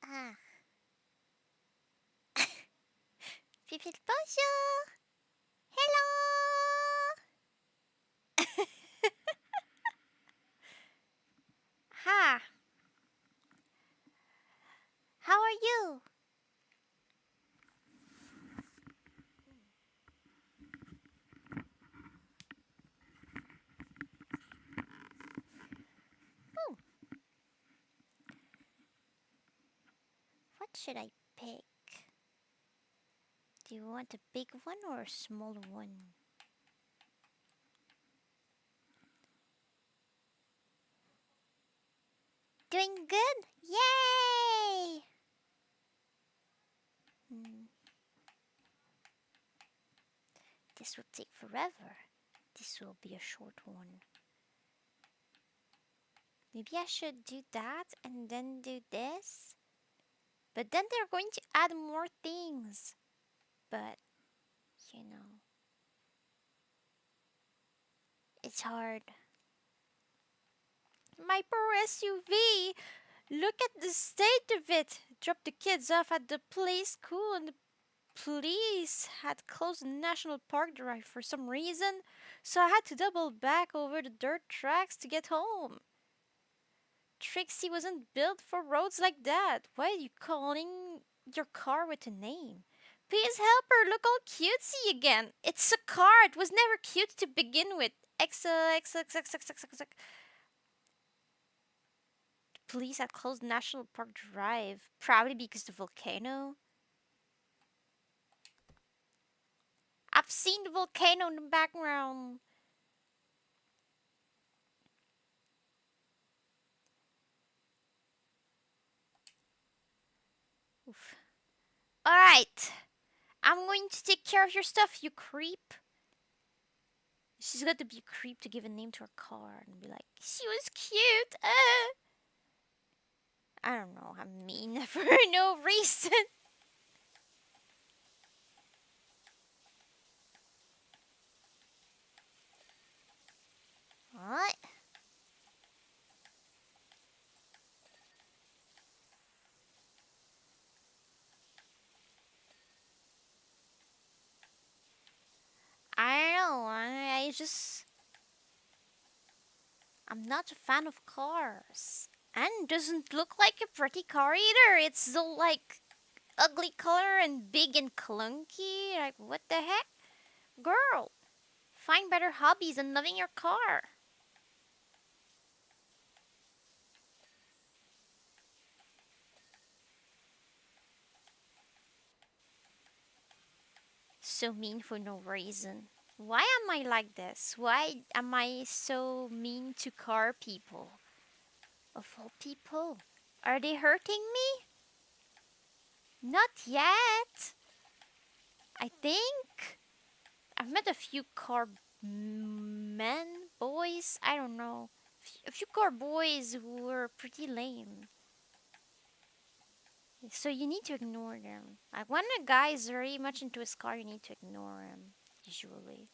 Ah. People, bonjour. Hello. Ha. How are you? Hmm. What should I pick? Do you want a big one or a small one? Doing good? Yay! Hmm. This will take forever. This will be a short one. Maybe I should do that and then do this? But then they're going to add more things. But, you know, it's hard. My poor SUV! Look at the state of it! Dropped the kids off at the play school and the police had closed the National Park Drive for some reason, so I had to double back over the dirt tracks to get home. Trixie wasn't built for roads like that. Why are you calling your car with a name? Please help her look all cutesy again. It's a car. It was never cute to begin with. XXXXXXX. Police had closed National Park Drive, probably because the volcano. I've seen the volcano in the background. Oof. Alright. I'm going to take care of your stuff, you creep. She's got to be a creep to give a name to her car and be like, she was cute. I don't know. I'm mean for no reason. What? I don't know. I just. I'm not a fan of cars. And doesn't look like a pretty car either. It's so like ugly color and big and clunky. Like, what the heck? Girl, find better hobbies than loving your car. So mean for no reason. Why am I like this? Why am I so mean to car people? Of all people. Are they hurting me? Not yet. I think. I've met a few car men, boys, I don't know. A few car boys who were pretty lame. So you need to ignore them. Like when a guy is very much into his car, you need to ignore him. Usually.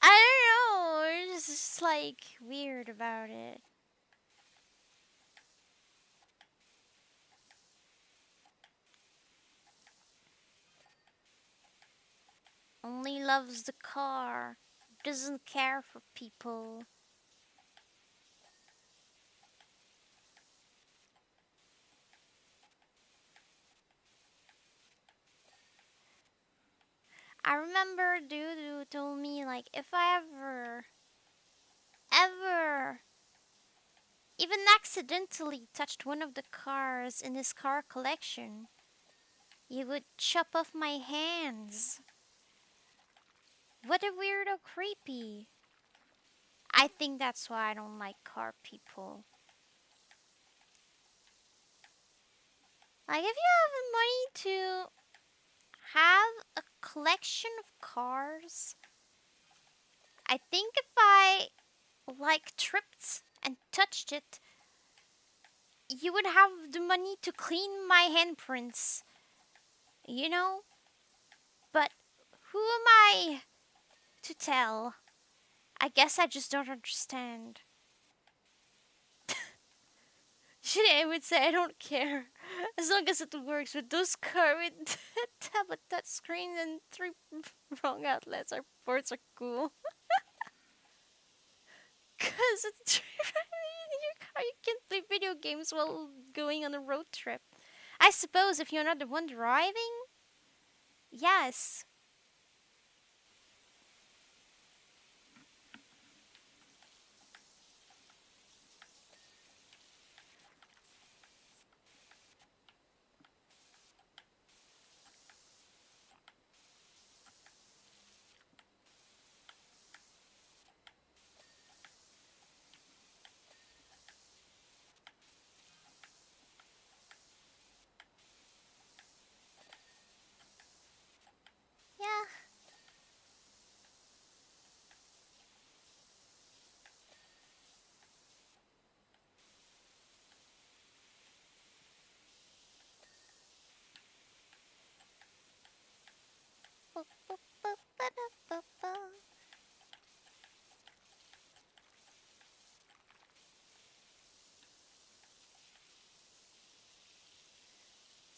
I don't know. It's just like weird about it. Only loves the car. Doesn't care for people. I remember dude who told me like if I ever even accidentally touched one of the cars in his car collection, he would chop off my hands. What a weirdo creepy. I think that's why I don't like car people. Like if you have the money to have a collection of cars, I think if I like tripped and touched it, you would have the money to clean my handprints, you know? But who am I to tell? I guess I just don't understand. Actually, I would say I don't care. As long as it works with those car with tablet touch screen and three wrong outlets, our ports are cool. Cause it's in your car you can play video games while going on a road trip. I suppose if you're not the one driving, yes. Yeah.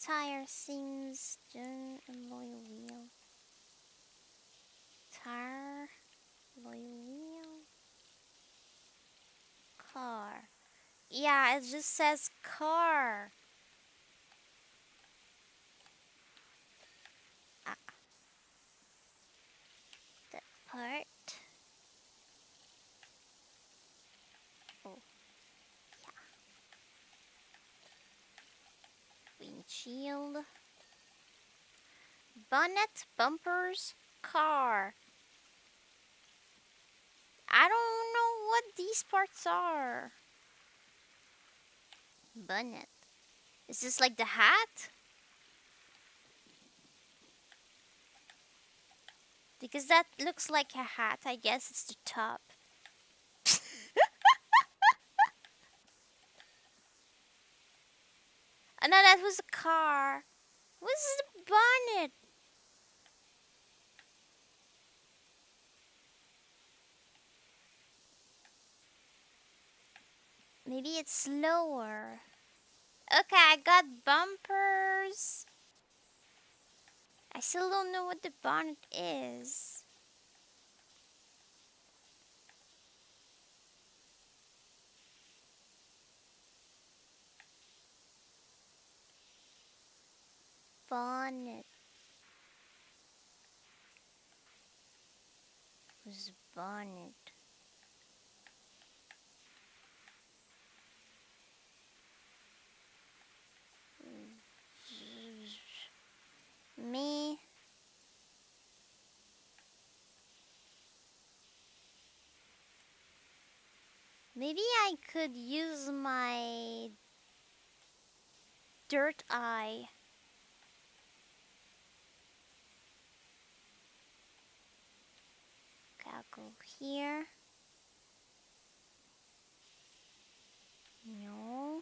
Tire seems done alloy wheel. Tire, alloy wheel, car. Yeah, it just says car. Ah, that part. Oh, windshield, bonnet, bumpers, car. I don't know what these parts are. Bonnet. Is this like the hat? Because that looks like a hat. I guess it's the top. Oh, no, that was a car. What's the bonnet? Maybe it's slower. Okay, I got bumpers. I still don't know what the bonnet is. Bonnet. Who's bonnet? Me. Maybe I could use my dirt eye. Okay, I'll go here. No.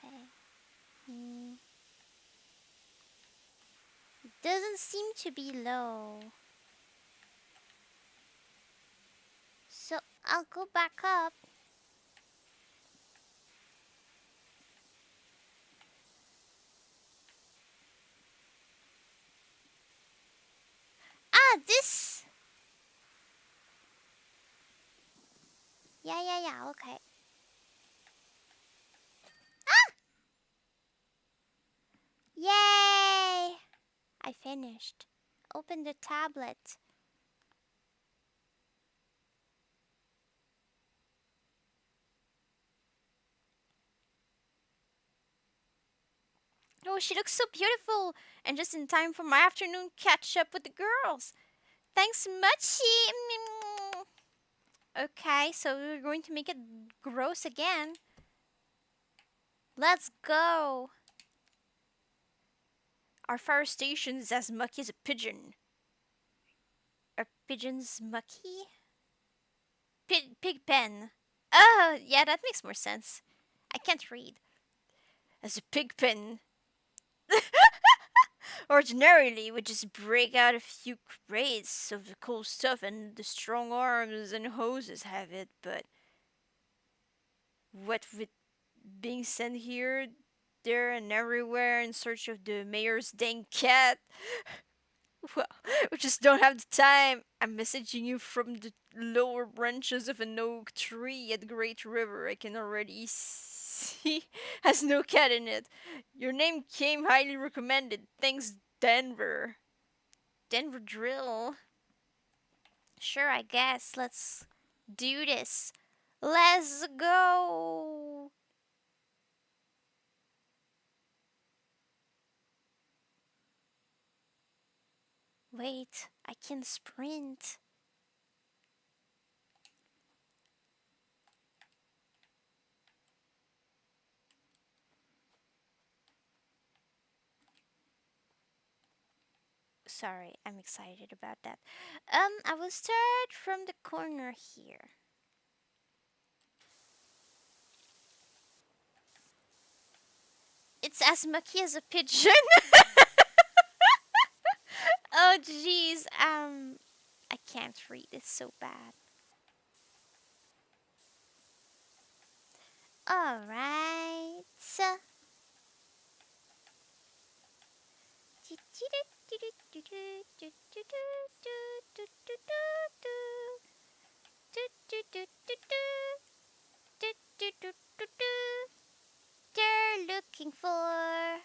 Okay. Hmm. Doesn't seem to be low. So I'll go back up. Ah, this. Yeah, okay. Ah! Yay! I finished. Open the tablet. Oh, she looks so beautiful. And just in time for my afternoon catch up with the girls. Thanks much. Okay, so we're going to make it gross again. Let's go. Our fire station is as mucky as a pigeon. Are pigeons mucky? Pig pen. Oh, yeah, that makes more sense. I can't read. As a pig pen. Ordinarily, we just break out a few crates of the cool stuff and the strong arms and hoses have it, but what with being sent here, there, and everywhere in search of the mayor's dang cat, well, we just don't have the time. I'm messaging you from the lower branches of an oak tree at Great River. I can already see has no cat in it. Your name came highly recommended. Thanks, Denver. Denver drill. Sure, I guess. Let's do this. Let's go. Wait, I can sprint. Sorry, I'm excited about that. I will start from the corner here. It's as mucky as a pigeon. Oh, jeez. I can't read. It's so bad. All right. They're looking for.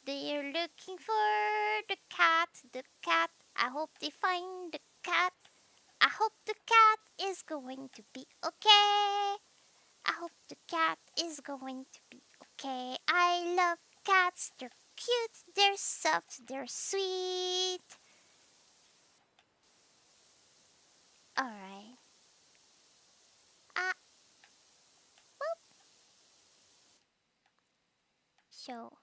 They're looking for the cat. The cat. I hope they find the cat. I hope the cat is going to be okay. I hope the cat is going to be okay. I love cats. They're cute. They're soft. They're sweet. All right. Ah, whoop. So,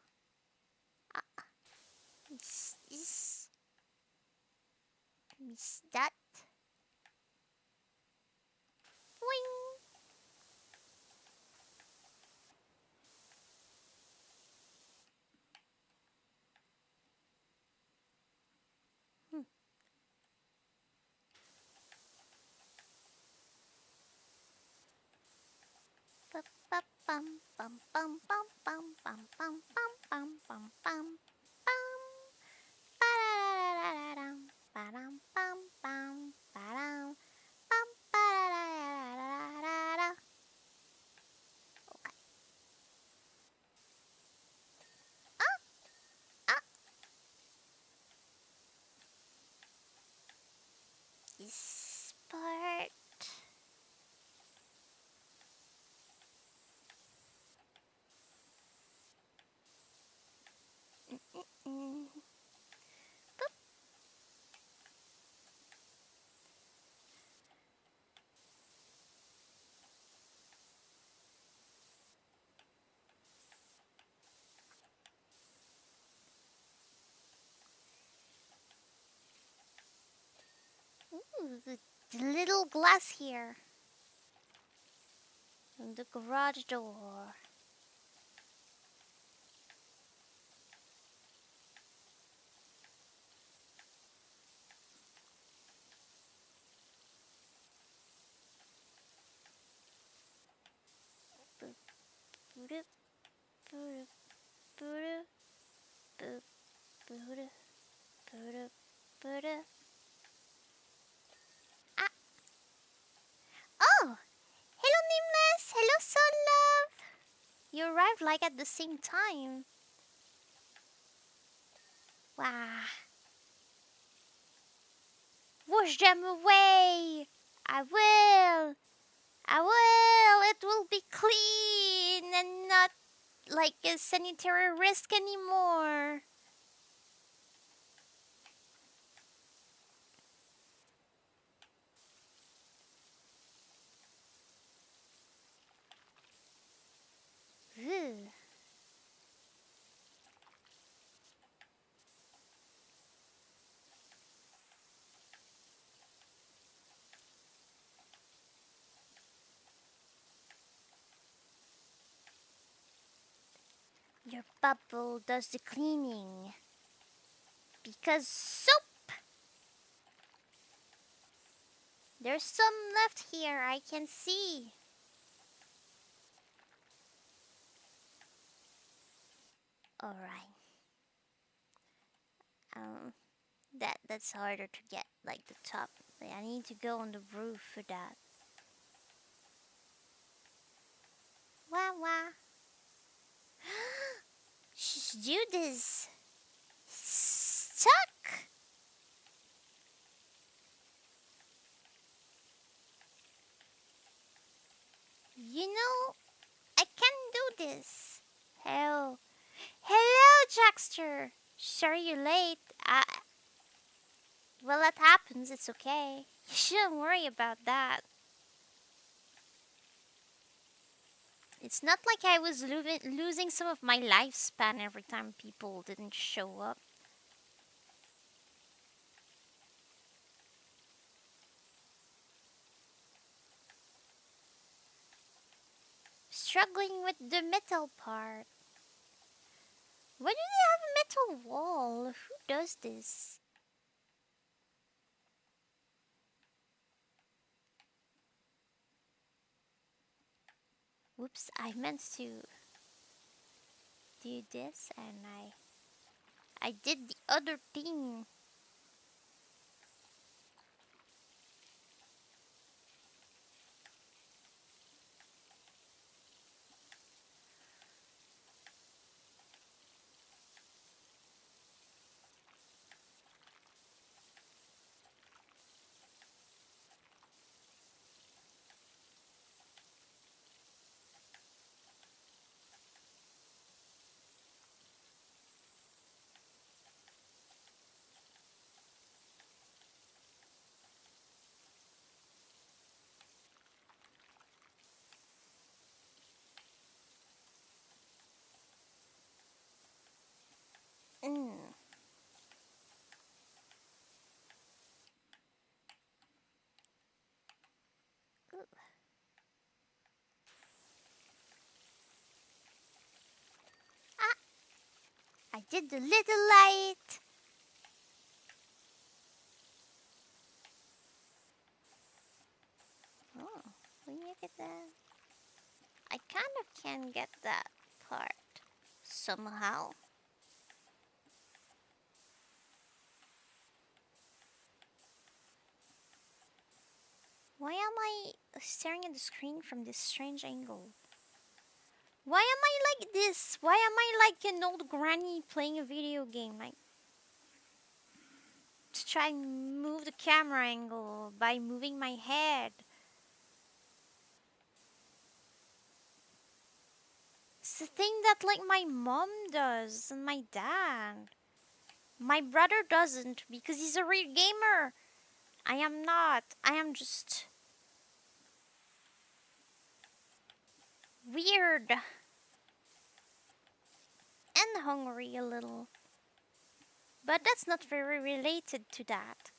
miss this, miss that. Wing. Hmm. Bum bum bum bum bum bum bum bum bum bum bum bum. Ba-da-da-da-da-dum. Ba-dum bum bum. Ba-dum bum. Ba-da-da-da-da-da-da. Okay. Ah, ah. This part. Mm. Ooh, the little glass here. And the garage door. Boop, boop, boop, boop, boop, boop, boop, boop. Ah. Oh! Hello, Nameless! Hello, Sun Love! You arrived like at the same time. Wow. Wash them away! I will! I will! It will be clean and not like a sanitary risk anymore. Your bubble does the cleaning. Because soap! There's some left here, I can see. Alright. Um, that's harder to get, like the top. Like, I need to go on the roof for that. Wah wah. Dude is stuck. You know, I can do this. Hello. Hello, Jackster. Sorry you're late. Well, that happens. It's okay. You shouldn't worry about that. It's not like I was losing some of my lifespan every time people didn't show up. Struggling with the metal part. Why do they have a metal wall? Who does this? Whoops, I meant to do this and I did the other thing. Mm. Ah, I did the little light. Oh, will you get that? I kind of can get that part somehow. Why am I staring at the screen from this strange angle? Why am I like this? Why am I like an old granny playing a video game? Like, to try and move the camera angle by moving my head. It's the thing that like my mom does and my dad. My brother doesn't because he's a real gamer. I am not. I am just weird and hungry a little. But that's not very related to that.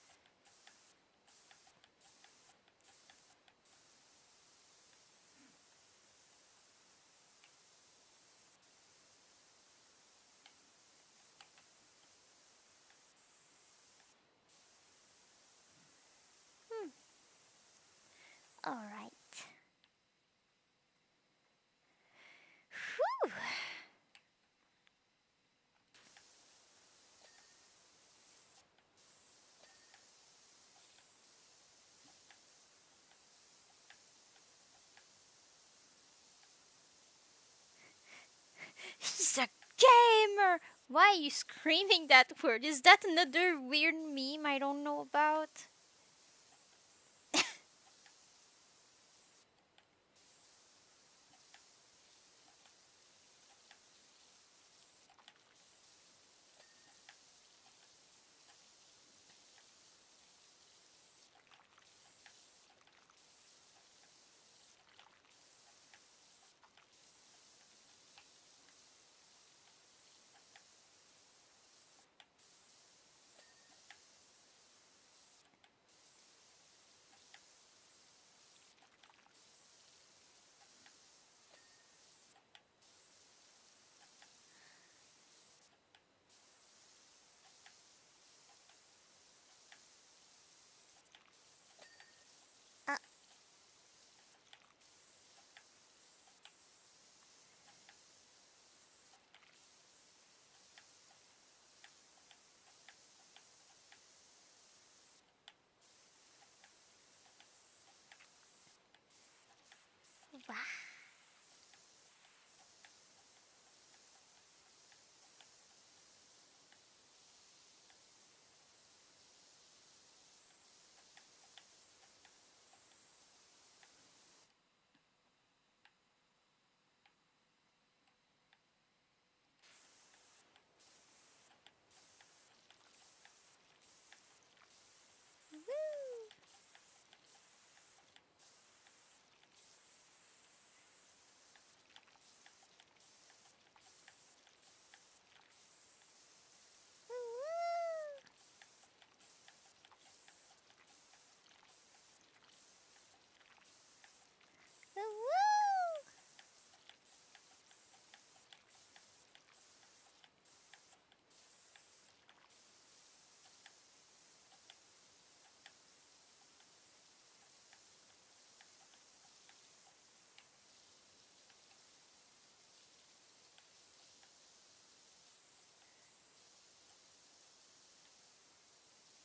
Hmm. All right. Whew. He's a gamer. Why are you screaming that word? Is that another weird meme I don't know about?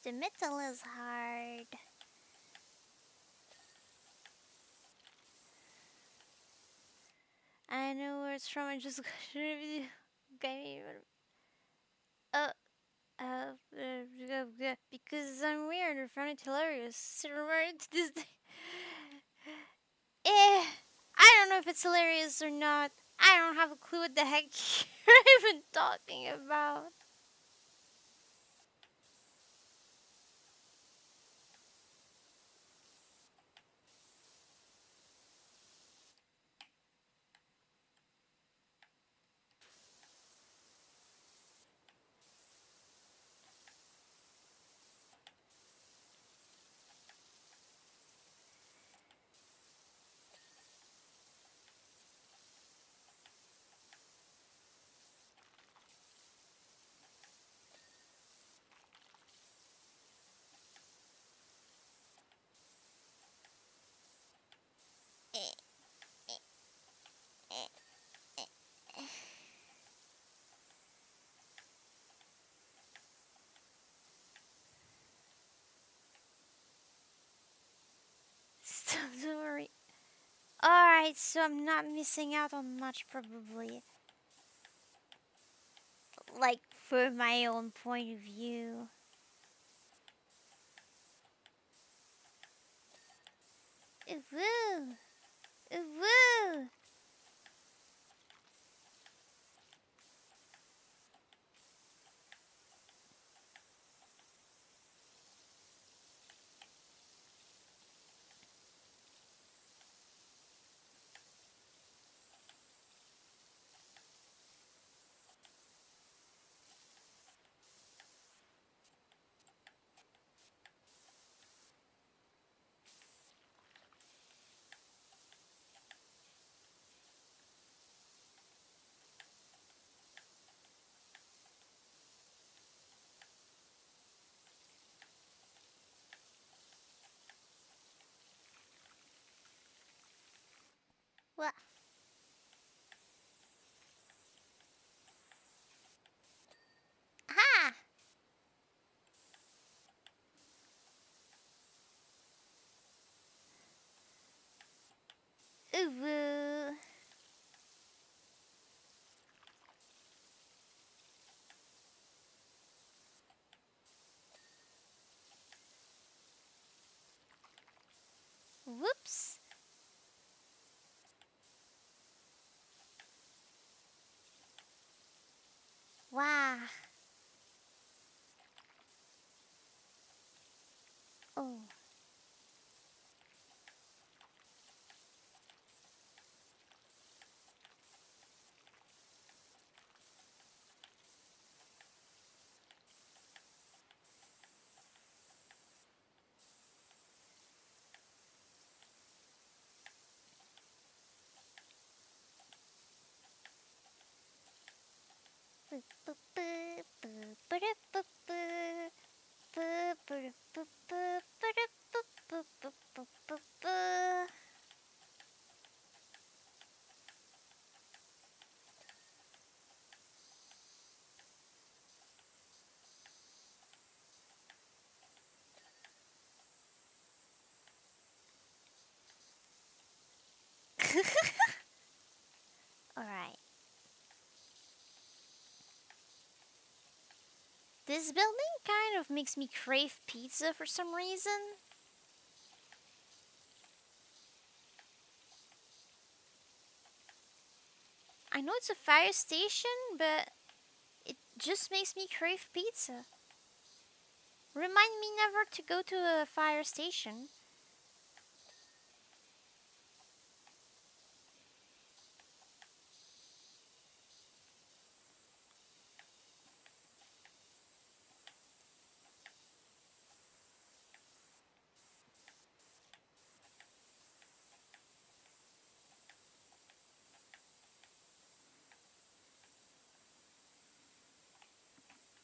The metal is hard. I know where it's from. I just okay. Uh, because I'm weird and found it hilarious. So remember to this day. I don't know if it's hilarious or not. I don't have a clue what the heck you're even talking about. Stop, don't worry. Alright, so I'm not missing out on much probably. Like, for my own point of view. Ooh, woo! Ooh, woo! What? Ha! Ooh, woo! Whoops! Wow! Oh. Alright. This building kind of makes me crave pizza for some reason. I know it's a fire station, but it just makes me crave pizza. Remind me never to go to a fire station.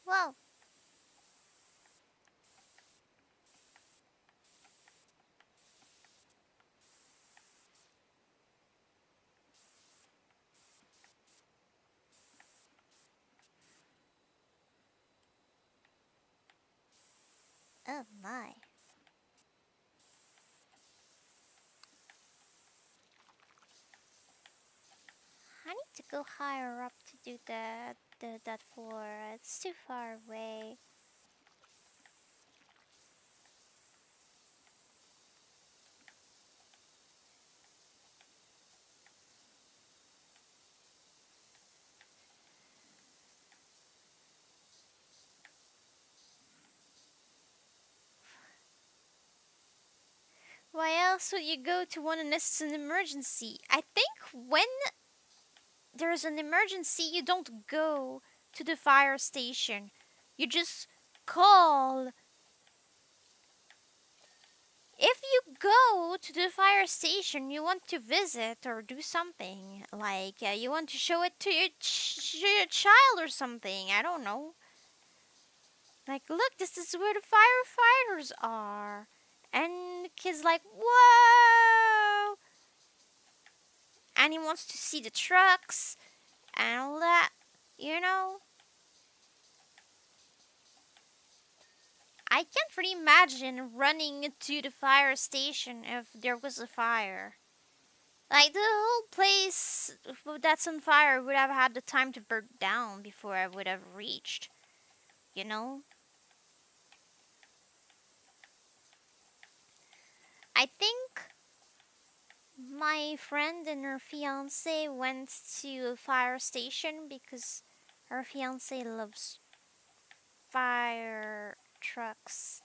Well, Oh my. I need to go higher up to do that floor. It's too far away. Why else would you go to one unless it's an emergency? I think when there's an emergency, you don't go to the fire station. You just call. If you go to the fire station, you want to visit or do something. Like, you want to show it to your child or something. I don't know. Like, look, this is where the firefighters are. And the kid's like, whoa! And he wants to see the trucks and all that, you know? I can't really imagine running to the fire station if there was a fire. Like, the whole place that's on fire would have had the time to burn down before I would have reached, you know? I think my friend and her fiance went to a fire station because her fiance loves fire trucks.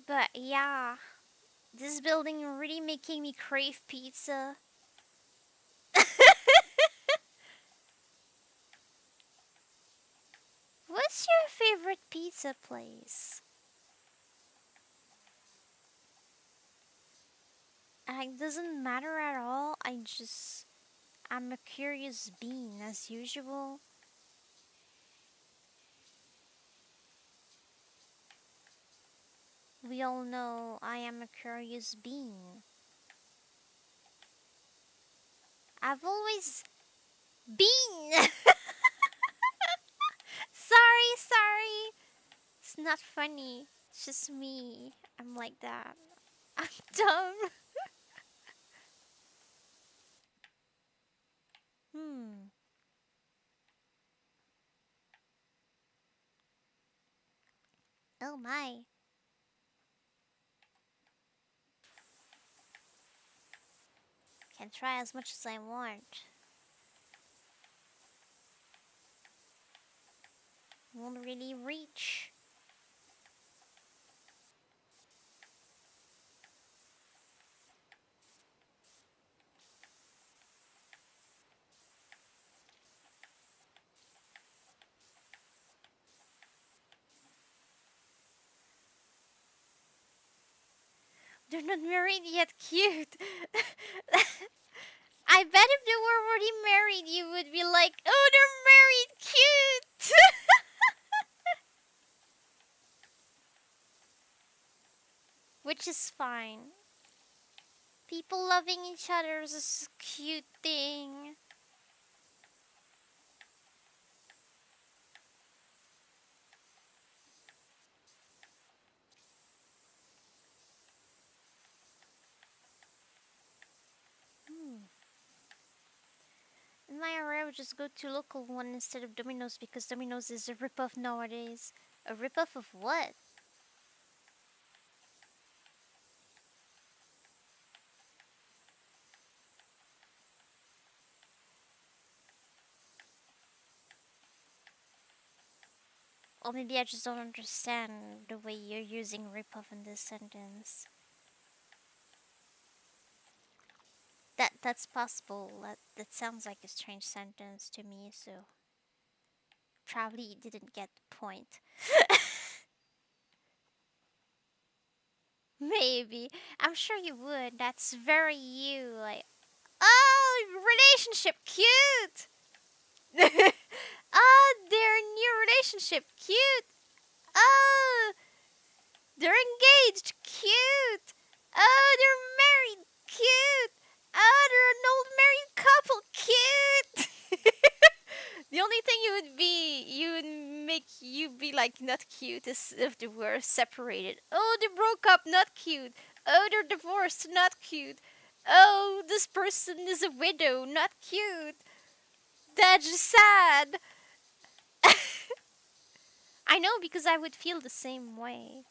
But yeah, this building really making me crave pizza. What's your favorite pizza place? It doesn't matter at all. I'm a curious being as usual. We all know I am a curious being. I've always been. Sorry. It's not funny. It's just me. I'm like that. I'm dumb. Hmm. Oh my. Can try as much as I want. Won't really reach. They're not married yet. Cute. I bet if they were already married, you would be like, oh, they're married. Cute. Which is fine. People loving each other is a cute thing. Hmm. In my area, I would just go to local one instead of Domino's because Domino's is a ripoff nowadays. A ripoff of what? Or maybe I just don't understand the way you're using ripoff in this sentence. That's possible. That sounds like a strange sentence to me, so probably didn't get the point. Maybe. I'm sure you would. That's very you. Like, oh, relationship, cute. Oh, their new relationship, cute. Oh, engaged. Cute. Oh, they're married. Cute. Oh, they're an old married couple. Cute. The only thing you would make you be like not cute is if they were separated. Oh, they broke up. Not cute. Oh, they're divorced. Not cute. Oh, this person is a widow. Not cute. That's just sad. I know because I would feel the same way.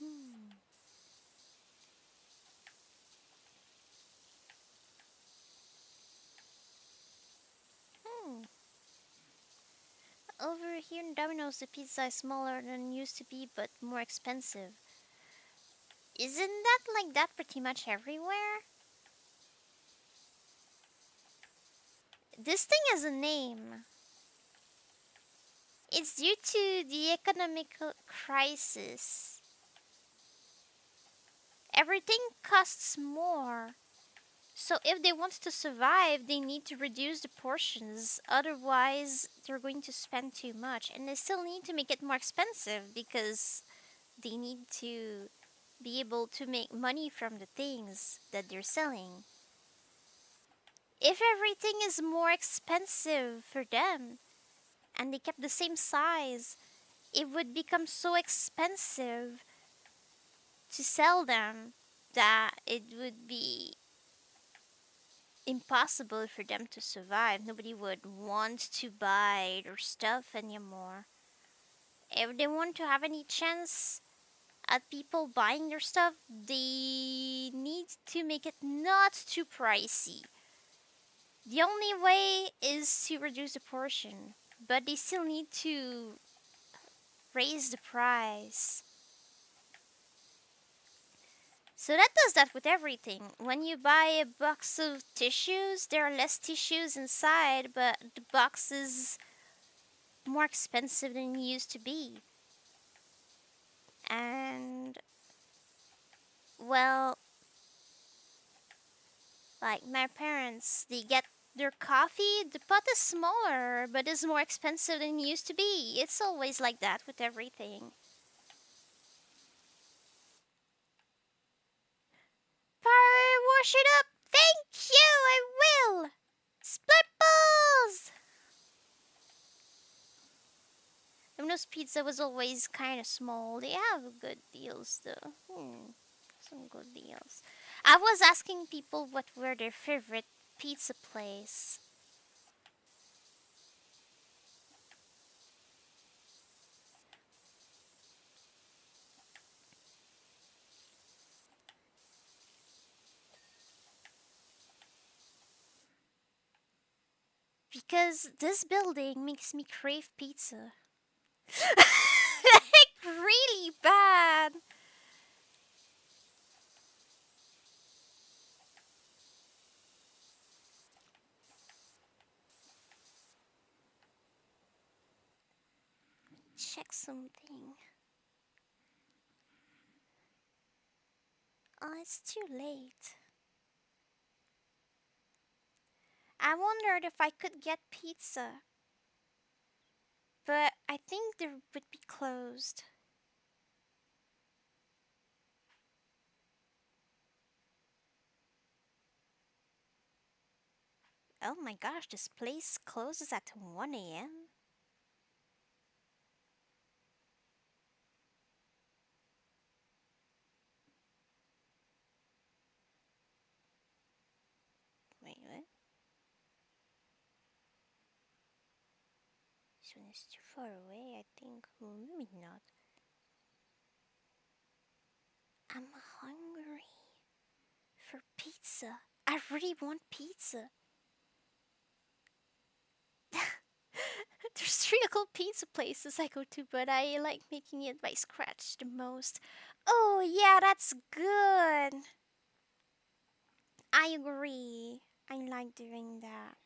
Hmm. Hmm. Over here in Domino's, the pizza is smaller than it used to be, but more expensive. Isn't that like that pretty much everywhere? This thing has a name. It's due to the economic crisis. Everything costs more. So if they want to survive, they need to reduce the portions. Otherwise, they're going to spend too much. And they still need to make it more expensive because they need to be able to make money from the things that they're selling. If everything is more expensive for them and they kept the same size, it would become so expensive to sell them that it would be impossible for them to survive. Nobody would want to buy their stuff anymore. If they want to have any chance at people buying their stuff, they need to make it not too pricey. The only way is to reduce the portion, but they still need to raise the price. So that does that with everything. When you buy a box of tissues, there are less tissues inside, but the box is more expensive than it used to be. And, well, like my parents, they get their coffee, the pot is smaller, but is more expensive than it used to be. It's always like that with everything. Power wash it up! Thank you, I will! Split balls! Domino's Pizza was always kind of small. They have good deals though. Some good deals. I was asking people what were their favorite pizza place. Because this building makes me crave pizza. Like, really bad. Check something. Oh, it's too late. I wondered if I could get pizza, but I think they would be closed. Oh my gosh, this place closes at 1 a.m.? Wait, what? This one is too far away, I think. Well, maybe not. I'm hungry for pizza. I really want pizza. There's three local pizza places I go to, but I like making it by scratch the most. Oh, yeah, that's good. I agree. I like doing that.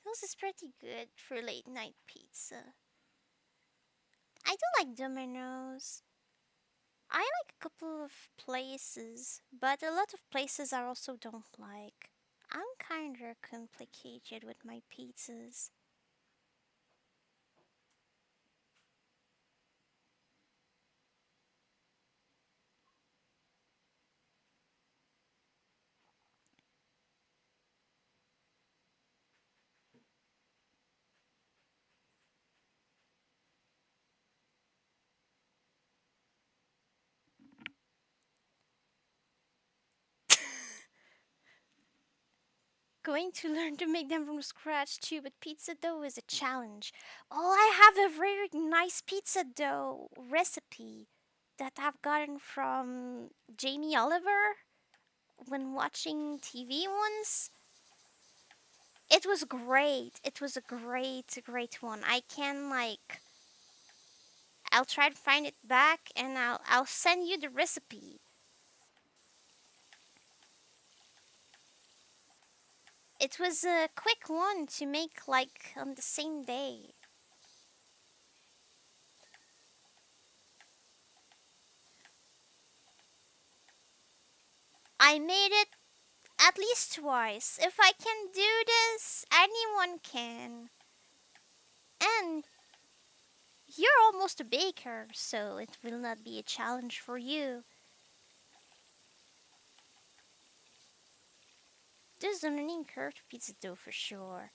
This is pretty good for late night pizza. I do like Domino's. I like a couple of places, but a lot of places I also don't like. I'm kinda complicated with my pizzas. Going to learn to make them from scratch too, but pizza dough is a challenge. Oh, I have a very nice pizza dough recipe that I've gotten from Jamie Oliver when watching TV once. It was great. It was a great one. I can like I'll try to find it back and I'll send you the recipe. It was a quick one to make like on the same day. I made it at least twice. If I can do this, anyone can. And you're almost a baker, so it will not be a challenge for you. There's a learning curve to pizza dough for sure.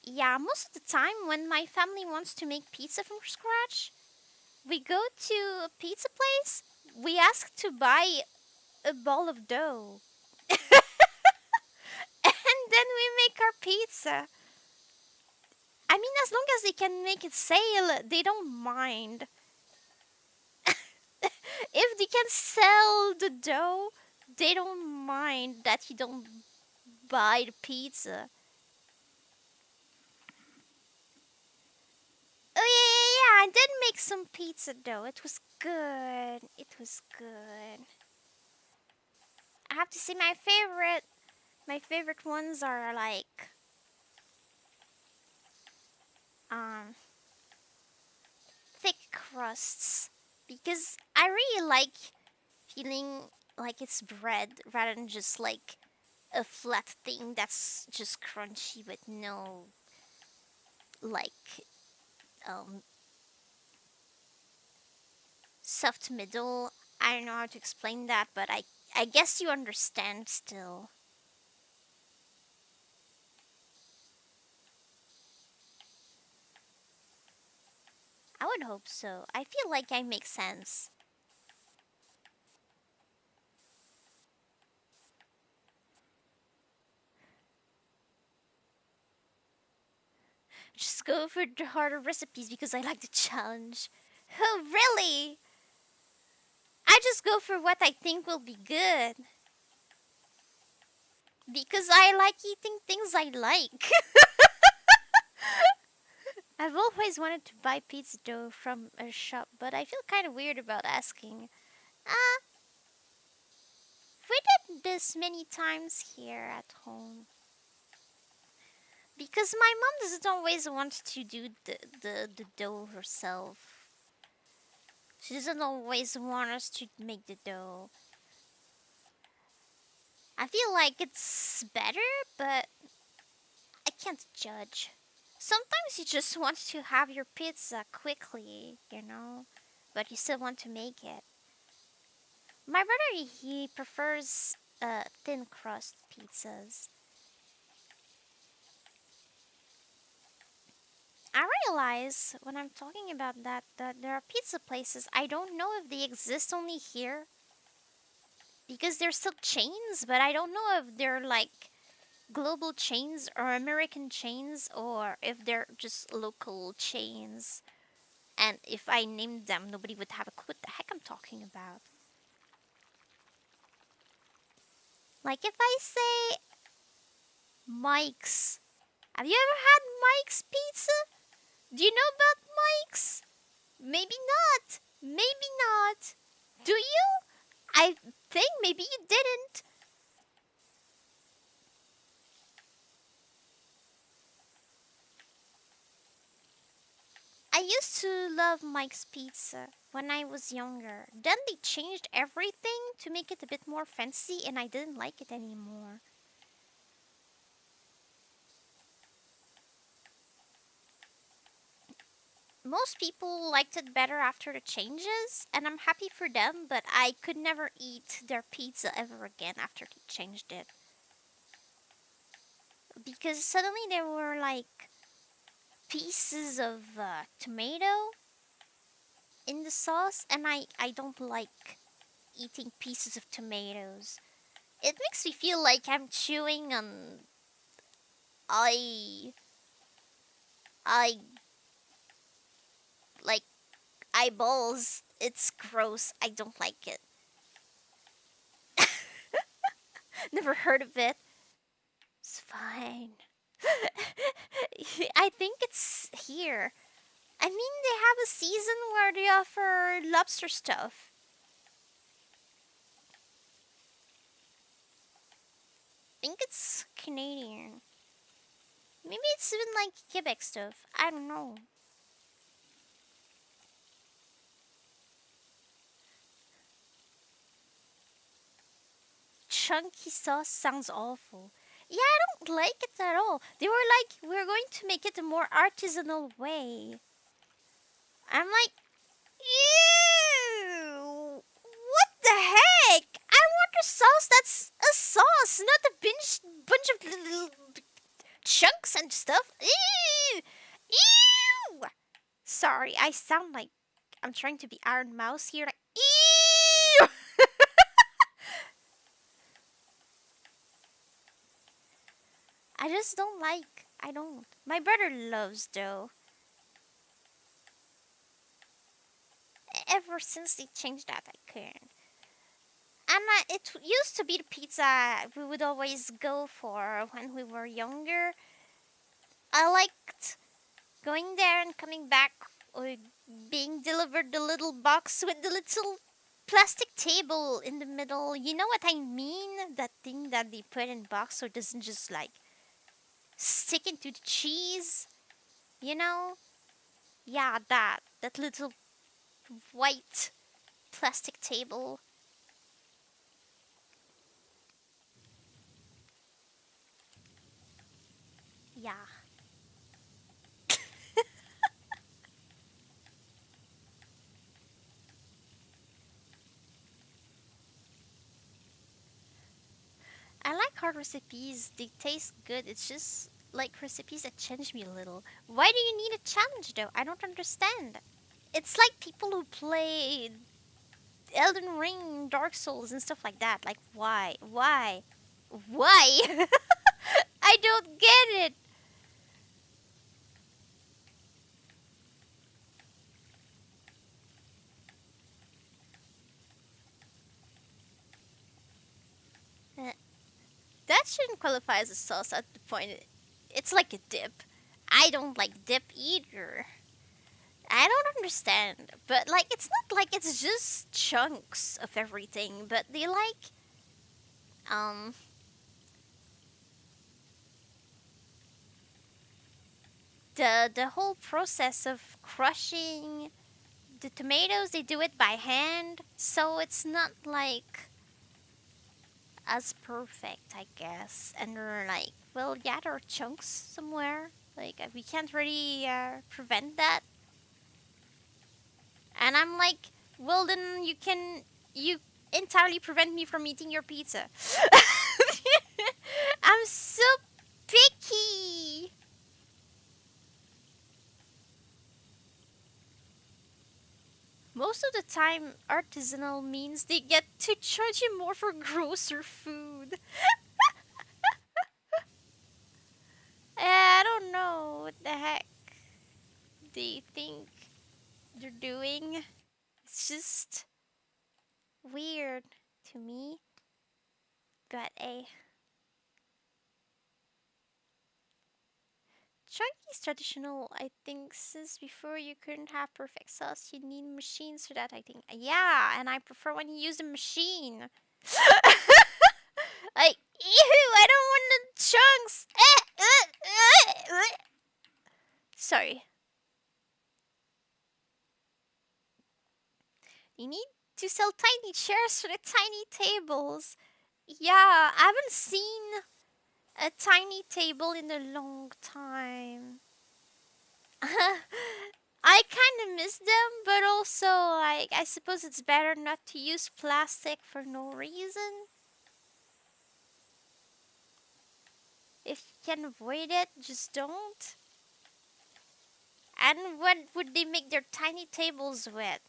Yeah, most of the time when my family wants to make pizza from scratch, we go to a pizza place, we ask to buy a ball of dough, and then we make our pizza. I mean, as long as they can make it sale, they don't mind. If they can sell the dough, they don't mind that you don't buy the pizza. Oh yeah, I did make some pizza dough. It was good. It was good. I have to say my favorite ones are like um thick crusts because I really like feeling like it's bread rather than just like a flat thing that's just crunchy with no like um soft middle. I don't know how to explain that, but I guess you understand still. I would hope so. I feel like I make sense. Just go for the harder recipes because I like the challenge. Oh, really? I just go for what I think will be good because I like eating things I like. I've always wanted to buy pizza dough from a shop, but I feel kind of weird about asking. Uh, we did this many times here at home because my mom doesn't always want to do the dough herself. She doesn't always want us to make the dough. I feel like it's better, but I can't judge. Sometimes you just want to have your pizza quickly, but you still want to make it. My brother, he prefers thin crust pizzas. I realize when I'm talking about that there are pizza places. I don't know if they exist only here because they're still chains, but I don't know if they're like global chains or American chains or if they're just local chains. And if I named them, nobody would have a clue what the heck I'm talking about. Like if I say Mike's, have you ever had Mike's pizza? Do you know about Mike's? Maybe not. Maybe not. Do you? I think maybe you didn't. I used to love Mike's Pizza when I was younger. Then they changed everything to make it a bit more fancy, and I didn't like it anymore. Most people liked it better after the changes, and I'm happy for them, but I could never eat their pizza ever again after they changed it. Because suddenly there were like pieces of tomato in the sauce, and I don't like eating pieces of tomatoes. It makes me feel like I'm chewing on eye, eye, like eyeballs. It's gross. I don't like it. Never heard of it. It's fine. I think it's here. I mean, they have a season where they offer lobster stuff. I think it's Canadian. Maybe it's even like Quebec stuff. I don't know. Chunky sauce sounds awful. Yeah, I don't like it at all. They were like, we're going to make it a more artisanal way. I'm like, ew! What the heck? I want a sauce that's a sauce, not a bunch of little chunks and stuff. Ew! Ew! Sorry, I sound like I'm trying to be Iron Mouse here. Like, ew! I just don't like. I don't. My brother loves though. Ever since they changed that, I couldn't. And it used to be the pizza we would always go for when we were younger. I liked going there and coming back or being delivered the little box with the little plastic table in the middle. You know what I mean? That thing that they put in box so it doesn't just like stick into the cheese. You know? Yeah, that little white plastic table. Yeah. I like hard recipes. They taste good. It's just like recipes that challenge me a little. Why do you need a challenge though? I don't understand. It's like people who play Elden Ring, Dark Souls, and stuff like that. Like, why? Why? Why? I don't get it. Uh, That shouldn't qualify as a sauce at the point. It's like a dip. I don't like dip either. I don't understand. But, like, it's not like it's just chunks of everything, but they like, um, the whole process of crushing the tomatoes, they do it by hand, so it's not like as perfect, I guess. And they're like, well, yeah, there are chunks somewhere. Like, we can't really prevent that. And I'm like, well, then you entirely prevent me from eating your pizza. I'm so picky. most of the time, artisanal means they get to charge you more for grocer food. I don't know what the heck they think they're doing. It's just weird to me. But Chinese traditional, I think, since before you couldn't have perfect sauce, you need machines for that, I think. Yeah, and I prefer when you use a machine. Like, ew, I don't want the chunks. Sorry. You need to sell tiny chairs for the tiny tables. Yeah, I haven't seen a tiny table in a long time. I kind of miss them, but also, like, I suppose it's better not to use plastic for no reason. If you can avoid it, just don't. And what would they make their tiny tables with?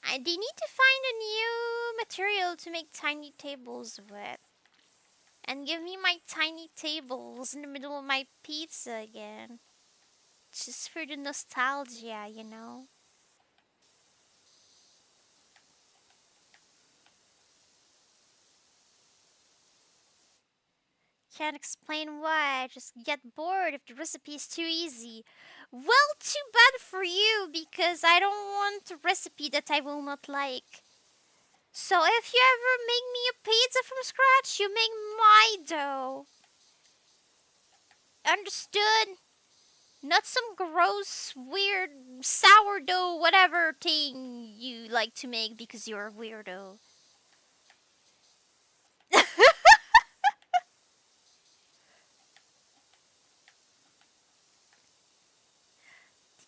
They need to find a new material to make tiny tables with. And give me my tiny tables in the middle of my pizza again. Just for the nostalgia, you know? Can't explain why, I just get bored if the recipe is too easy. Well, too bad for you, because I don't want a recipe that I will not like. So if you ever make me a pizza from scratch, you make my dough. Understood? Not some gross, weird sourdough, whatever thing you like to make because you're a weirdo.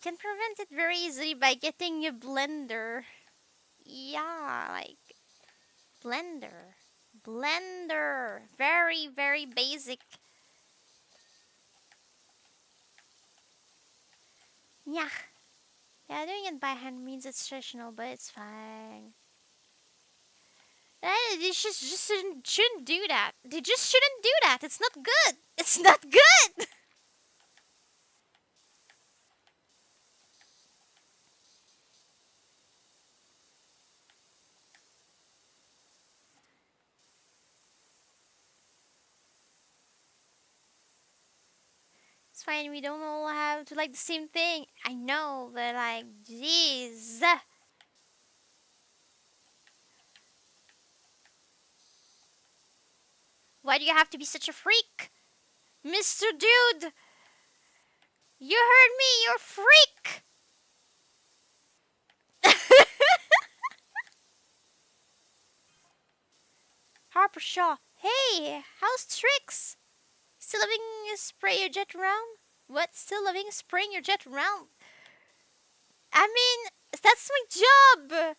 You can prevent it very easily by getting a blender. Yeah, like blender. Blender. Very, very basic. Yeah. Yeah, doing it by hand means it's traditional, but it's fine. They just shouldn't do that. They just shouldn't do that. It's not good. It's not good. It's fine. We don't all have to like the same thing. I know, but like, jeez. Why do you have to be such a freak? Mr. Dude, you heard me. You're a freak. Harper Shaw. Hey, how's tricks? Still loving spray your jet around? What? Still loving spraying your jet around? I mean, that's my job.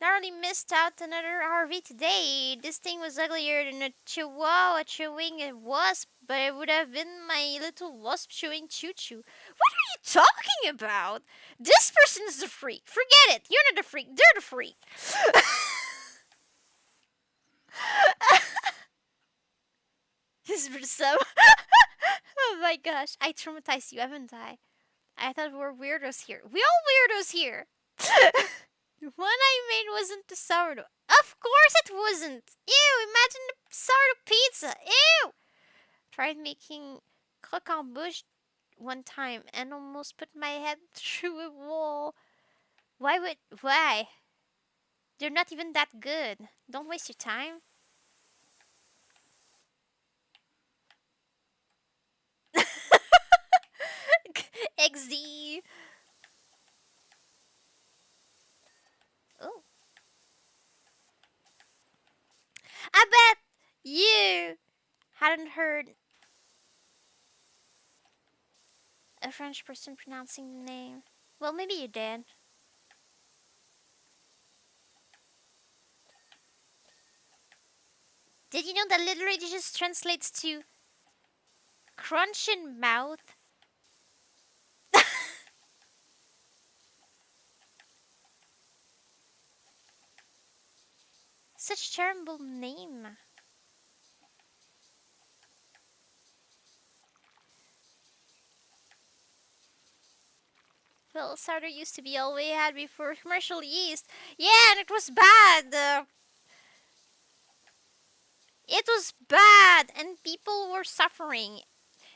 Narrowly missed out another RV today. This thing was uglier than a chihuahua chewing a wasp, but it would have been my little wasp chewing choo choo. What are you talking about? This person is the freak. Forget it. You're not the freak. They're the freak. His some. Oh my gosh. I traumatized you, haven't I? I thought we were weirdos here. We all weirdos here. The one I made wasn't the sourdough. Of course it wasn't. Ew, imagine the sourdough pizza. Ew. Tried making croquembouche one time and almost put my head through a wall. Why? They're not even that good. Don't waste your time. XD. Oh. I bet you hadn't heard a French person pronouncing the name. Well, maybe you did. Did you know that literally just translates to crunch in mouth? Such terrible name. Well, cider used to be all we had before commercial yeast. Yeah, and it was bad. It was bad, and people were suffering.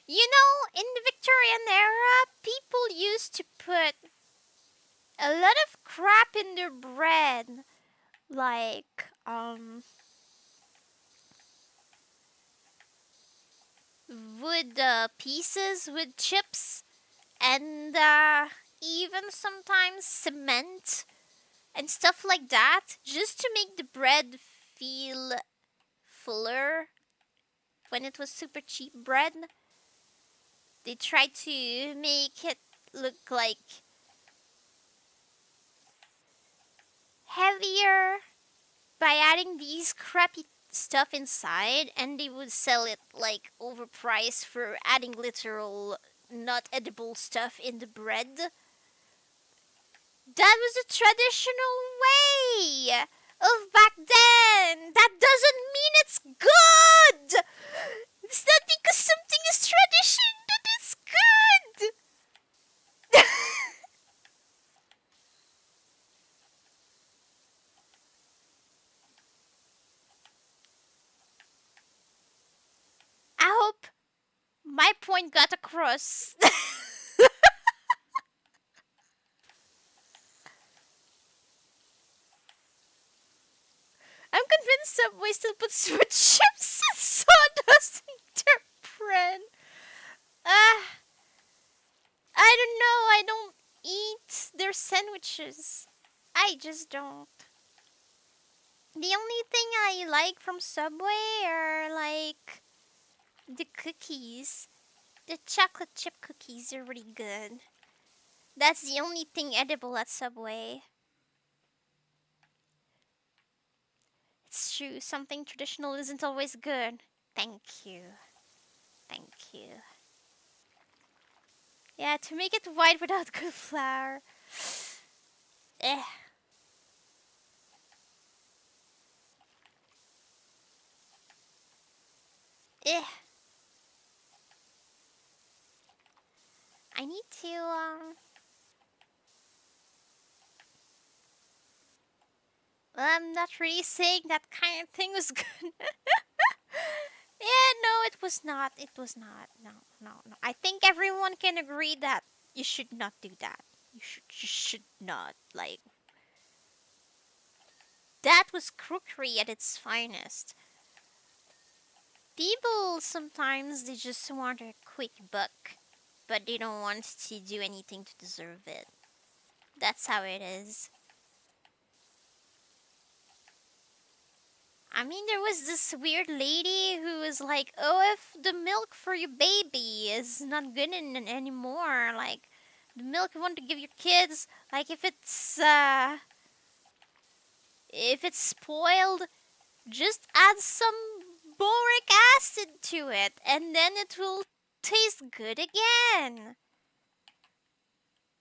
You know, in the Victorian era, people used to put a lot of crap in their bread, like wood pieces, wood chips, and even sometimes cement and stuff like that, just to make the bread feel fuller when it was super cheap bread. They tried to make it look like heavier by adding these crappy stuff inside, and they would sell it like overpriced for adding literal not edible stuff in the bread. That was a traditional way of back then. That doesn't mean it's good. It's not because something is tradition that it's good. I hope my point got across. I'm convinced Subway still puts wood chips and sawdust in their bread. Ah, I don't know. I don't eat their sandwiches. I just don't. The only thing I like from Subway are like the cookies. The chocolate chip cookies are really good. That's the only thing edible at Subway. It's true, something traditional isn't always good. Thank you. Thank you. Yeah, to make it white without good flour. Eh, eh. I need to, I'm not really saying that kind of thing was good. Yeah, no, it was not. It was not. No, no, no. I think everyone can agree that you should not do that. You should not. Like, that was crookery at its finest. People sometimes they just want a quick buck, but they don't want to do anything to deserve it. That's how it is. I mean, there was this weird lady who was like, "Oh, if the milk for your baby is not good anymore, like the milk you want to give your kids, like if it's spoiled, just add some boric acid to it, and then it will taste good again.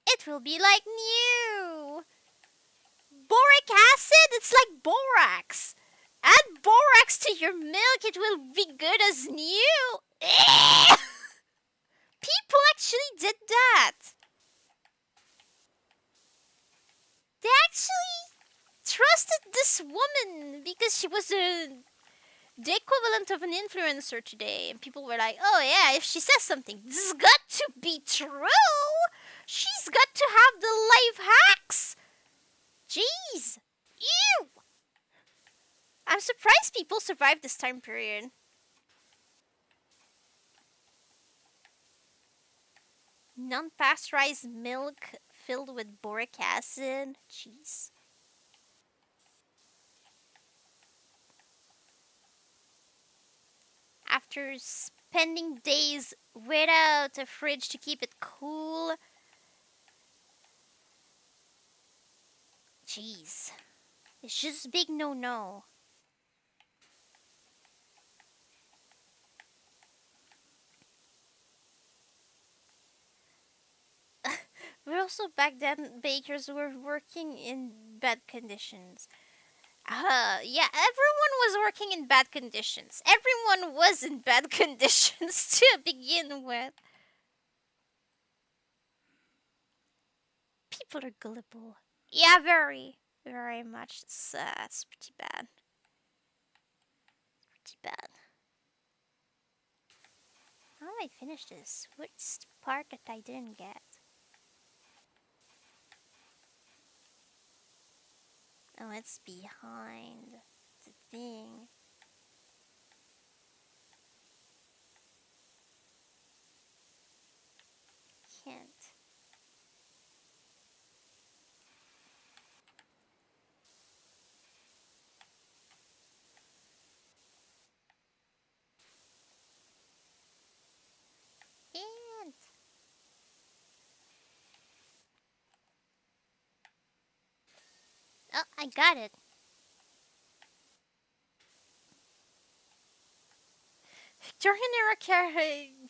It will be like new. Boric acid, it's like borax. Add borax to your milk, it will be good as new." People actually did that. They actually trusted this woman because she was the equivalent of an influencer today. And people were like, "Oh, yeah, if she says something, this has got to be true. She's got to have the life hacks." Jeez. Ew. I'm surprised people survived this time period. Non-pasteurized milk filled with boric acid. Jeez. After spending days without a fridge to keep it cool. Jeez. It's just big no-no. But also back then, bakers were working in bad conditions. Yeah, everyone was working in bad conditions. Everyone was in bad conditions to begin with. People are gullible. Yeah, very, very much. It's pretty bad. Pretty bad. How do I finish this? What's the part that I didn't get? Oh, it's behind the thing. Can't. Can't. Oh, I got it. Victorian era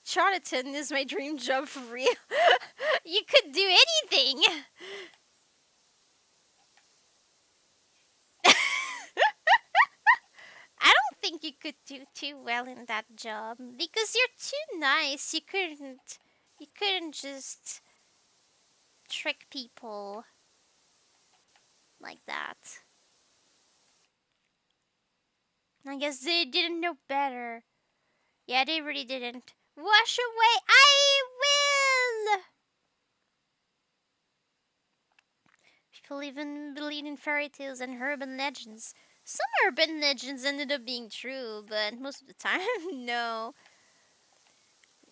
charlatan is my dream job for real. You could do anything. I don't think you could do too well in that job because you're too nice. You couldn't just trick people like that. I guess they didn't know better. Yeah, they really didn't. Wash away. I will. People even believe in fairy tales and urban legends. Some urban legends ended up being true, but most of the time, no.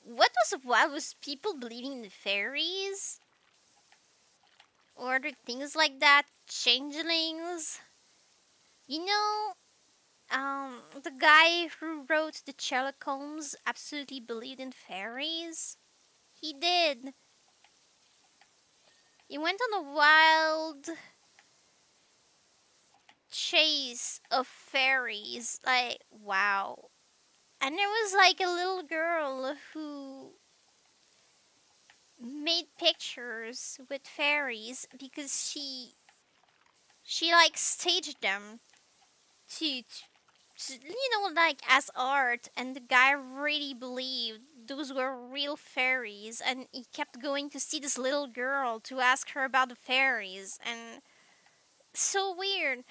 What was wild was people believing in the fairies or other things like that, changelings. You know, the guy who wrote the Sherlock Holmes absolutely believed in fairies. He did. He went on a wild chase of fairies. Like, wow. And there was like a little girl who made pictures with fairies because she like staged them to like as art, and the guy really believed those were real fairies, and he kept going to see this little girl to ask her about the fairies, and so weird.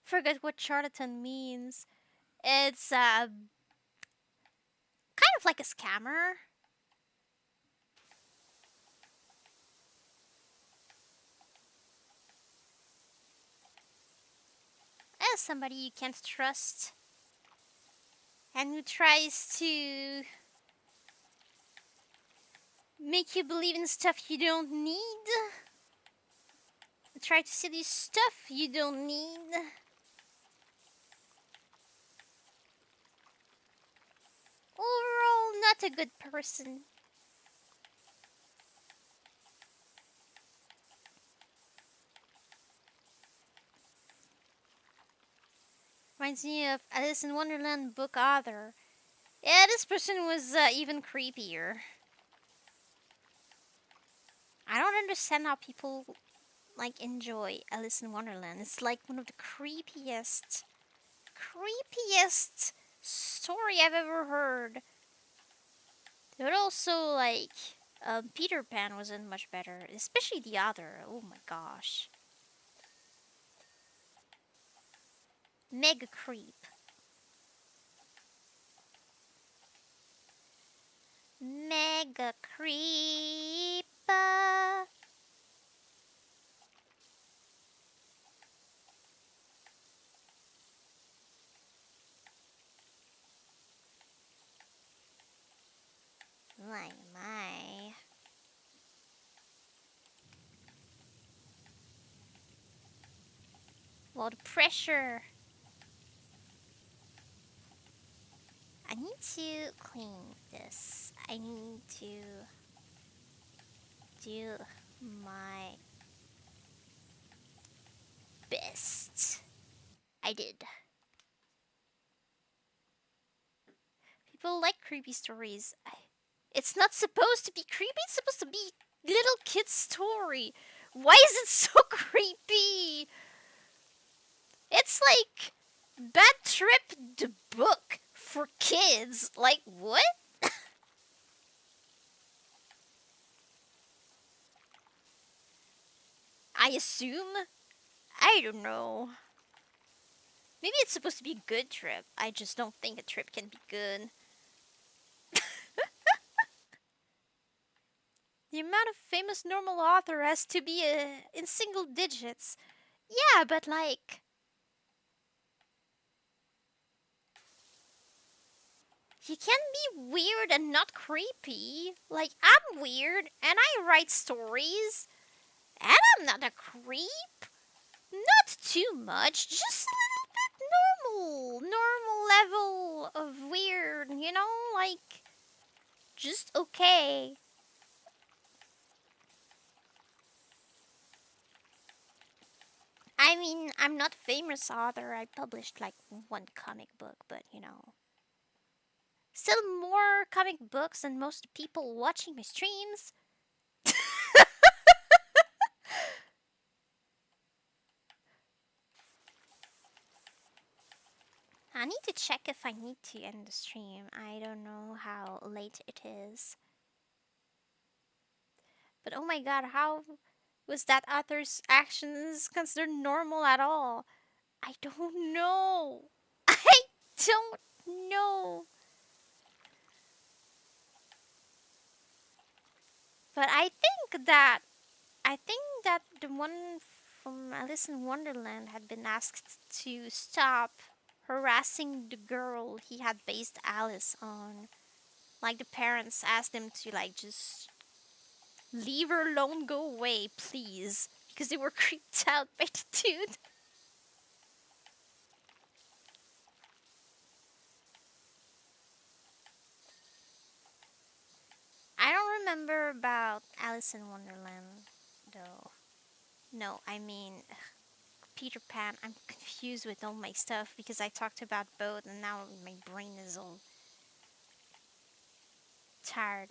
Forget what charlatan means. It's kind of like a scammer. As somebody you can't trust and who tries to make you believe in stuff you don't need. Try to sell you stuff you don't need. Overall, not a good person. Reminds me of Alice in Wonderland book author. Yeah, this person was even creepier. I don't understand how people like enjoy Alice in Wonderland. It's like one of the creepiest story I've ever heard. But also like Peter Pan wasn't much better, especially the other. Oh my gosh, mega creep, mega creep. My. Well, the pressure. I need to clean this. I need to do my best. I did. people like creepy stories. It's not supposed to be creepy. It's supposed to be little kid's story. Why is it so creepy? It's like Bad Trip the book for kids. Like what? I assume. I don't know. Maybe it's supposed to be a good trip. I just don't think a trip can be good. The amount of famous normal author has to be in single digits. Yeah, but like, you can be weird and not creepy. Like, I'm weird and I write stories, and I'm not a creep. Not too much, just a little bit normal level of weird, like, just okay. I mean, I'm not famous author. I published like one comic book, but still more comic books than most people watching my streams. I need to check if I need to end the stream. I don't know how late it is. But oh my god, how was that author's actions considered normal at all? I don't know. I don't know. But I think that the one from Alice in Wonderland had been asked to stop harassing the girl he had based Alice on. Like the parents asked him to like just leave her alone, go away, please, because they were creeped out by the dude. I don't remember about Alice in Wonderland though. No, I mean Peter Pan. I'm confused with all my stuff because I talked about both and now my brain is all tired.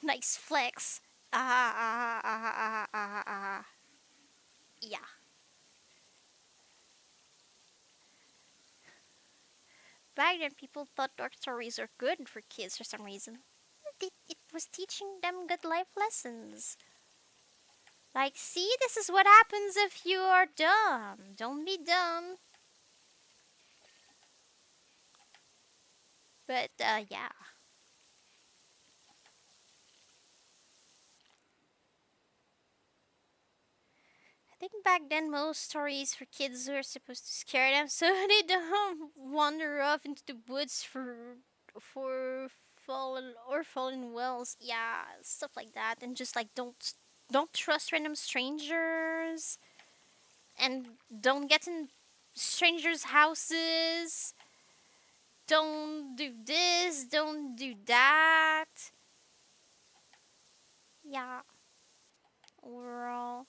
Nice flex. Ah, ah, ah, ah, ah, ah. Yeah. Back then, people thought dark stories are good for kids for some reason. It was teaching them good life lessons. Like, see, this is what happens if you are dumb. Don't be dumb. But, yeah. I think back then most stories for kids were supposed to scare them so they don't wander off into the woods for fallen wells. Yeah, stuff like that. And just like don't trust random strangers and don't get in strangers' houses. Don't do this, don't do that. Yeah, overall.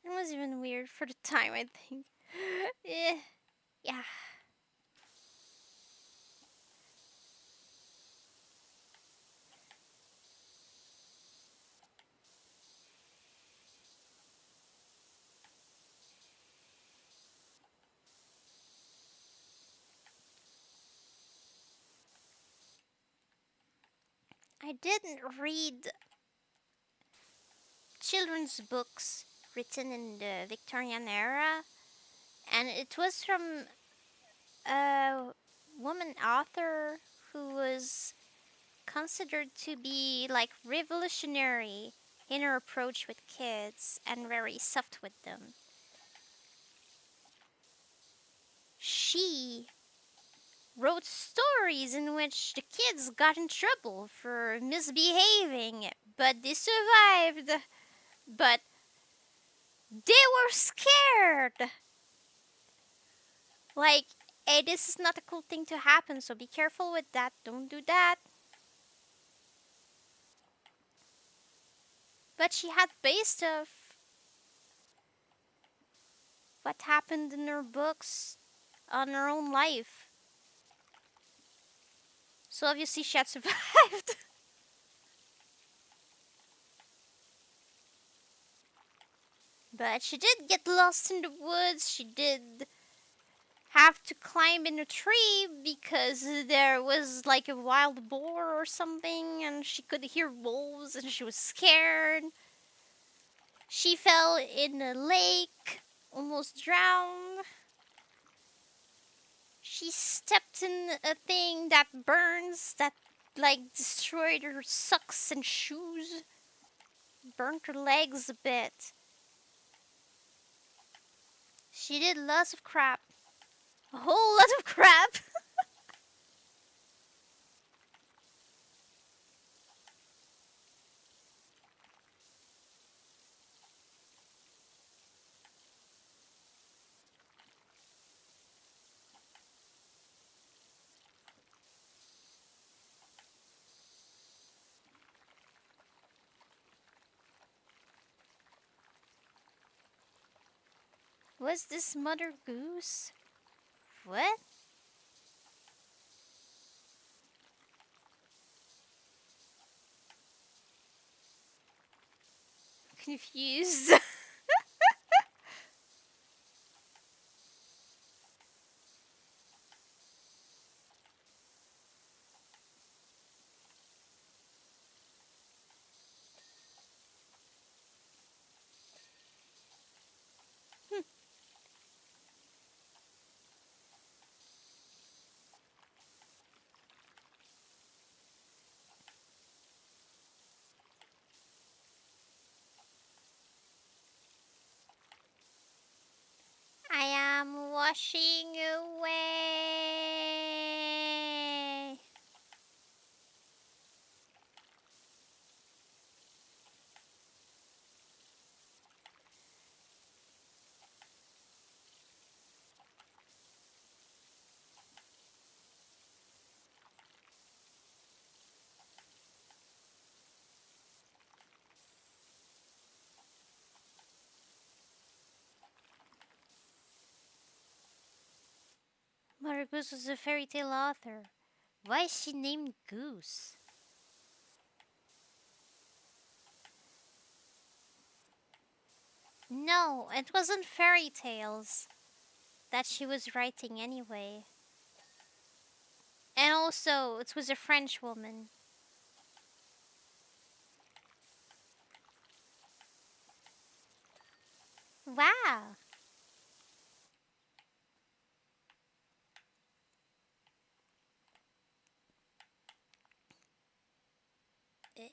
It was even weird for the time, I think. Eh, yeah. I didn't read children's books written in the Victorian era, and it was from a woman author who was considered to be like revolutionary in her approach with kids and very soft with them. She wrote stories in which the kids got in trouble for misbehaving, but they survived. But they were scared. Like, Hey, this is not a cool thing to happen, so be careful with that. Don't do that. But she had based of what happened in her books on her own life. So obviously she had survived. But she did get lost in the woods. She did have to climb in a tree because there was like a wild boar or something and she could hear wolves and she was scared. She fell in a lake, almost drowned. She stepped in a thing that burns, that like destroyed her socks and shoes, burnt her legs a bit. She did lots of crap. A whole lot of crap. Was this Mother Goose? What? Confused. I am washing away. Mother Goose was a fairy tale author. Why is she named Goose? No, it wasn't fairy tales that she was writing anyway. And also, it was a French woman. Wow. Eh,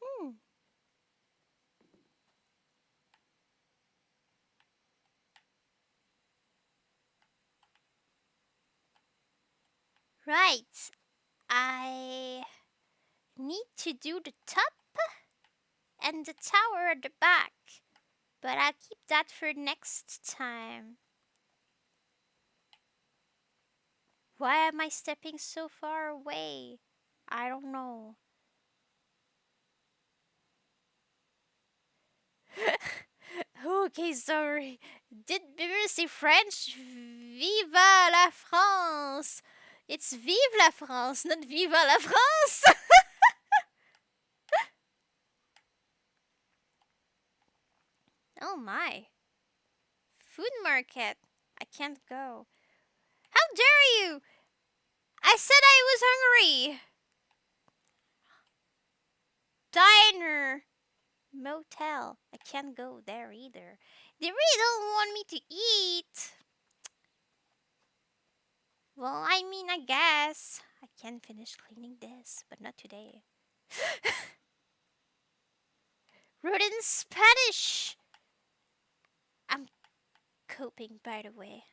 Hmm. Right. I need to do the top and the tower at the back. But I'll keep that for next time. Why am I stepping so far away? I don't know. Okay, sorry. Did Bieber say French? Viva la France! It's Vive la France, not Viva la France! Oh my. Food market. I can't go. How dare you! I said I was hungry! Diner. Motel. I can't go there either. They really don't want me to eat. Well, I mean, I guess. I can finish cleaning this, but not today. Wrote in Spanish! I'm coping, by the way.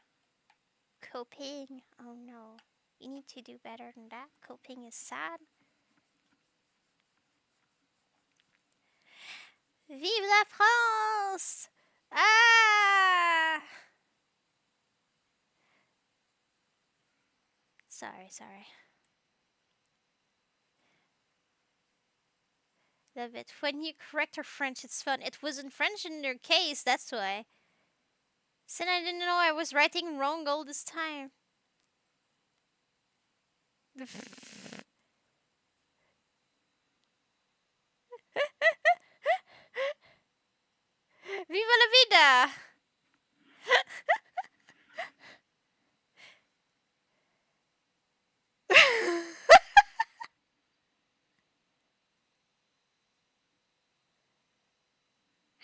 Coping? Oh no. You need to do better than that. Coping is sad. Vive la France! Ah! Sorry. Love it. When you correct her French, it's fun. It wasn't French in your case, that's why. Since I didn't know I was writing wrong all this time. Viva la vida!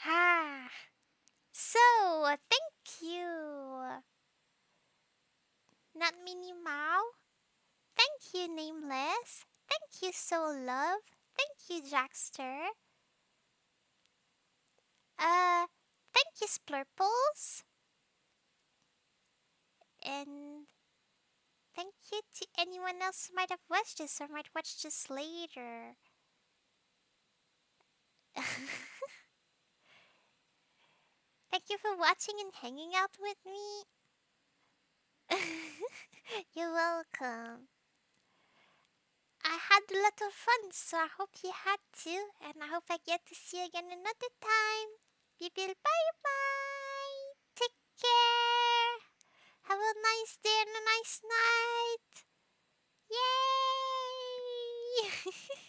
Ah. So, thank you. Not Minnie Mao. Thank you, Nameless. Thank you, Soul Love. Thank you, Jackster. Uh, thank you, Splurples. And thank you to anyone else who might have watched this or might watch this later. Thank you for watching and hanging out with me. You're welcome. I had a lot of fun, so I hope you had too, and I hope I get to see you again another time. We will bye. Take care. Have a nice day and a nice night. Yay!